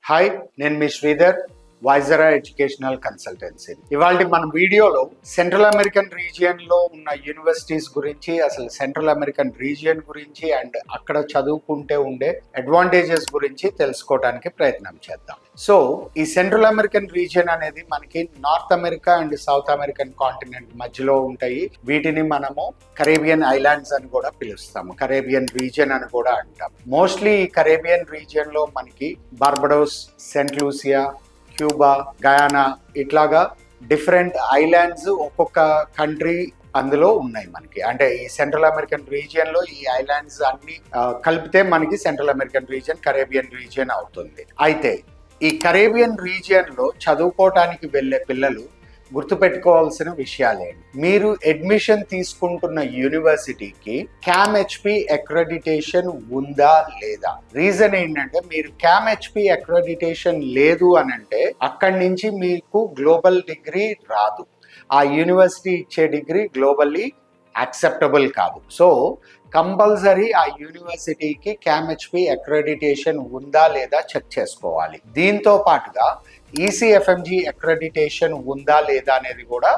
Hi, నేను మీ Sridhar, వైజరా educational consultancy. ఇవాళ మన వీడియోలో సెంట్రల్ అమెరికన్ రీజియన్ లో ఉన్న యూనివర్సిటీస్ గురించి, అసలు సెంట్రల్ అమెరికన్ రీజియన్ గురించి అండ్ అక్కడ చదువుకుంటే ఉండే అడ్వాంటేజెస్ గురించి తెలుసుకోవడానికి ప్రయత్నం చేద్దాం. సో ఈ సెంట్రల్ అమెరికన్ రీజియన్ అనేది మనకి north America and south American continent మధ్యలో ఉంటాయి. వీటిని మనము కరేబియన్ ఐలాండ్స్ అని కూడా పిలుస్తాము, కరేబియన్ రీజియన్ అని కూడా అంటాం. మోస్ట్లీ ఈ కరేబియన్ రీజియన్ లో మనకి Barbados, Saint Lucia, Cuba, Guyana ఇట్లాగా డిఫరెంట్ ఐలాండ్స్ ఒక్కొక్క కంట్రీ అందులో ఉన్నాయి మనకి. అంటే ఈ సెంట్రల్ అమెరికన్ రీజియన్ లో ఈ ఐలాండ్స్ అన్ని కలిపితే మనకి central American region, Caribbean region అవుతుంది. అయితే ఈ కరేబియన్ రీజియన్ లో చదువుకోవటానికి వెళ్ళే పిల్లలు గుర్తుపెట్టుకోవాల్సిన విషయాలేంటి? మీరు అడ్మిషన్ తీసుకుంటున్న యూనివర్సిటీకి CAMHP అక్రెడిటేషన్ ఉందా లేదా? రీజన్ ఏంటంటే, మీరు CAMHP అక్రెడిటేషన్ లేదు అని అంటే అక్కడి నుంచి మీకు గ్లోబల్ డిగ్రీ రాదు. ఆ యూనివర్సిటీ ఇచ్చే డిగ్రీ గ్లోబల్లీ యాక్సెప్టబుల్ కాదు. సో కంపల్సరీ ఆ యూనివర్సిటీకి CAMHP అక్రెడిటేషన్ ఉందా లేదా చెక్ చేసుకోవాలి. దీంతో పాటుగా ECFMG అక్రెడిటేషన్ ఉందా లేదా అనేది కూడా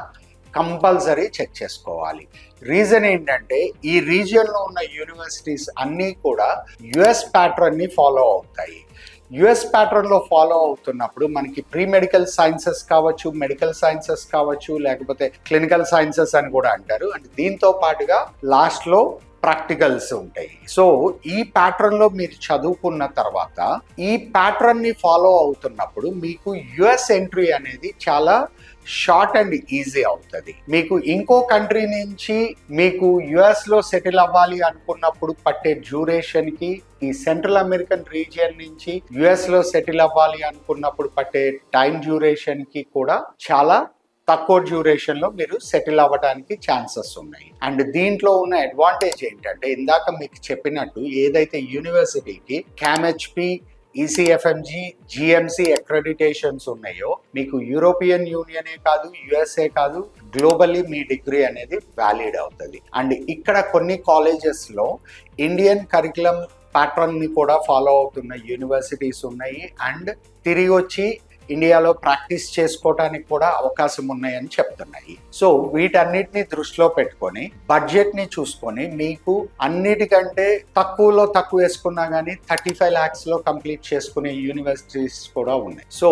కంపల్సరీ చెక్ చేసుకోవాలి. రీజన్ ఏంటంటే, ఈ రీజియన్లో ఉన్న యూనివర్సిటీస్ అన్నీ కూడా యుఎస్ ప్యాటర్న్ని ఫాలో అవుతాయి. యుఎస్ ప్యాటర్న్లో ఫాలో అవుతున్నప్పుడు మనకి ప్రీ మెడికల్ సైన్సెస్ కావచ్చు, మెడికల్ సైన్సెస్ కావచ్చు, లేకపోతే క్లినికల్ సైన్సెస్ అని కూడా అంటారు. అండ్ దీంతో పాటుగా లాస్ట్లో ప్రాక్టికల్స్ ఉంటాయి. సో ఈ ప్యాటర్న్లో మీరు చదువుకున్న తర్వాత ఈ ప్యాటర్న్ని ఫాలో అవుతున్నప్పుడు మీకు యుఎస్ ఎంట్రీ అనేది చాలా షార్ట్ అండ్ ఈజీ అవుతుంది. మీకు ఇంకో కంట్రీ నుంచి మీకు యుఎస్లో సెటిల్ అవ్వాలి అనుకున్నప్పుడు పట్టే డ్యూరేషన్కి ఈ సెంట్రల్ అమెరికన్ రీజియన్ నుంచి యుఎస్లో సెటిల్ అవ్వాలి అనుకున్నప్పుడు పట్టే టైం డ్యూరేషన్కి కూడా చాలా తక్కువ డ్యూరేషన్లో మీరు సెటిల్ అవ్వడానికి ఛాన్సెస్ ఉన్నాయి. అండ్ దీంట్లో ఉన్న అడ్వాంటేజ్ ఏంటంటే, ఇందాక మీకు చెప్పినట్టు ఏదైతే యూనివర్సిటీకి CAMHP, ECFMG, GMC అక్రెడిటేషన్స్ ఉన్నాయో, మీకు యూరోపియన్ యూనియనే కాదు, యుఎస్ఏ కాదు, గ్లోబల్లీ మీ డిగ్రీ అనేది వ్యాలిడ్ అవుతుంది. అండ్ ఇక్కడ కొన్ని కాలేజెస్లో ఇండియన్ కరికులం ప్యాటర్న్ని కూడా ఫాలో అవుతున్న యూనివర్సిటీస్ ఉన్నాయి. అండ్ తిరిగి వచ్చి ఇండియాలో ప్రాక్టీస్ చేసుకోవడానికి కూడా అవకాశం ఉన్నాయని చెప్తున్నాయి. సో వీటన్నిటిని దృష్టిలో పెట్టుకొని బడ్జెట్ని చూసుకొని మీకు అన్నిటికంటే తక్కువలో తక్కువ వేసుకున్నా కానీ 35 lakhsలో కంప్లీట్ చేసుకునే యూనివర్సిటీస్ కూడా ఉన్నాయి. సో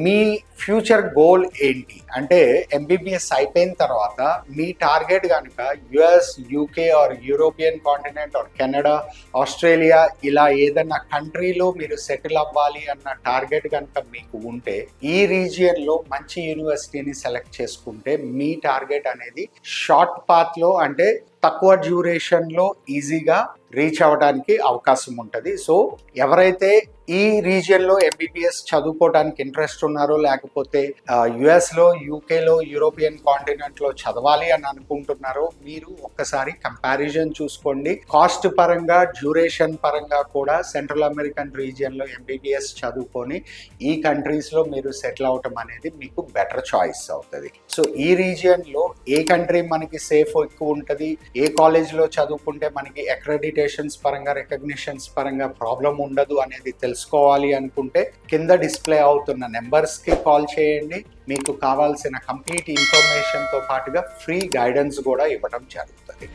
మీ ఫ్యూచర్ గోల్ ఏంటి అంటే, MBBS అయిపోయిన తర్వాత మీ టార్గెట్ కనుక US, UK or European continent or Canada, Australia ఇలా ఏదన్నా కంట్రీలో మీరు సెటిల్ అవ్వాలి అన్న టార్గెట్ కనుక మీకు ఉంటే ఈ రీజియన్లో మంచి యూనివర్సిటీని సెలెక్ట్ చేసుకుంటే మీ టార్గెట్ అనేది షార్ట్ పాత్లో అంటే తక్కువ డ్యూరేషన్లో ఈజీగా రీచ్ అవ్వడానికి అవకాశం ఉంటుంది. సో ఎవరైతే ఈ రీజియన్లో MBBS చదువుకోవడానికి ఇంట్రెస్ట్ ఉన్నారో, లేకపోతే యుఎస్లో, UKలో, యూరోపియన్ కాంటినెంట్లో చదవాలి అని అనుకుంటున్నారో, మీరు ఒక్కసారి కంపారిజన్ చూసుకోండి. కాస్ట్ పరంగా, డ్యూరేషన్ పరంగా కూడా సెంట్రల్ అమెరికన్ రీజియన్లో MBBS చదువుకొని ఈ కంట్రీస్లో మీరు సెటిల్ అవటం అనేది మీకు బెటర్ చాయిస్ అవుతుంది. సో ఈ రీజియన్లో ఏ కంట్రీ మనకి సేఫ్ ఎక్కువ ఉంటుంది, ఏ కాలేజ్లో చదువుకుంటే మనకి అక్రెడిటేషన్స్ పరంగా, రికగ్నిషన్స్ పరంగా ప్రాబ్లం ఉండదు అనేది తెలుసుకోవాలి అనుకుంటే కింద డిస్ప్లే అవుతున్న నెంబర్స్కి కాల్ చేయండి. మీకు కావాల్సిన కంప్లీట్ ఇన్ఫర్మేషన్తో పాటుగా ఫ్రీ గైడెన్స్ కూడా ఇవ్వడం జరుగుతుంది.